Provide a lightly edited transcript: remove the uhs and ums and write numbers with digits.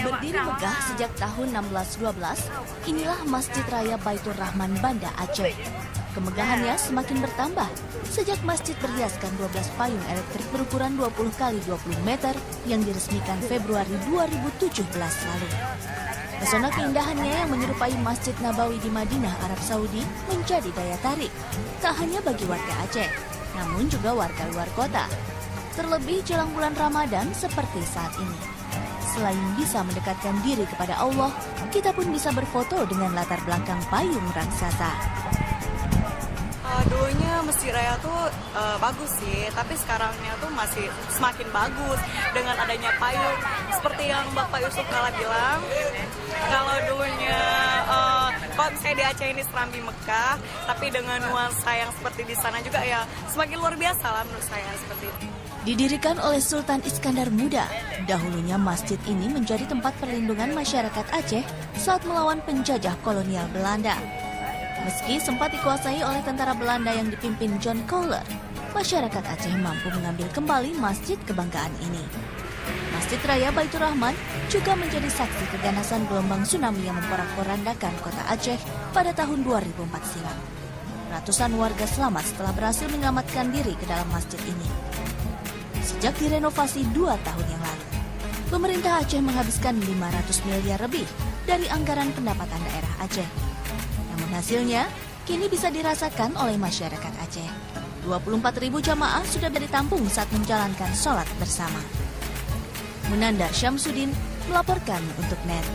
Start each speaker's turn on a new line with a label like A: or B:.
A: Berdiri megah sejak tahun 1612, inilah Masjid Raya Baitur Rahman Banda Aceh. Kemegahannya semakin bertambah sejak masjid berhiaskan 12 payung elektrik berukuran 20 kali 20 meter yang diresmikan Februari 2017 lalu. Pesona keindahannya yang menyerupai Masjid Nabawi di Madinah, Arab Saudi menjadi daya tarik, tak hanya bagi warga Aceh, namun juga warga luar kota. Terlebih jelang bulan Ramadan seperti saat ini. Selain bisa mendekatkan diri kepada Allah, kita pun bisa berfoto dengan latar belakang payung raksasa.
B: Dulunya Masjid Raya tuh bagus sih, tapi sekarangnya tuh masih semakin bagus dengan adanya payung. Seperti yang Bapak Yusuf Kala bilang, kalau dulunya kalau misalnya di Aceh ini serambi Mekah, tapi dengan nuansa yang seperti di sana juga ya semakin luar biasa lah menurut saya seperti itu.
A: Didirikan oleh Sultan Iskandar Muda, dahulunya masjid ini menjadi tempat perlindungan masyarakat Aceh saat melawan penjajah kolonial Belanda. Meski sempat dikuasai oleh tentara Belanda yang dipimpin John Kohler, masyarakat Aceh mampu mengambil kembali masjid kebanggaan ini. Masjid Raya Baitur Rahman juga menjadi saksi keganasan gelombang tsunami yang memporak-porandakan kota Aceh pada tahun 2004 silam. Ratusan warga selamat setelah berhasil menyelamatkan diri ke dalam masjid ini. Sejak direnovasi 2 tahun yang lalu, pemerintah Aceh menghabiskan 500 miliar lebih dari anggaran pendapatan daerah Aceh. Namun hasilnya kini bisa dirasakan oleh masyarakat Aceh. 24.000 jamaah sudah ditampung saat menjalankan sholat bersama. Munandar Syamsuddin melaporkan untuk NET.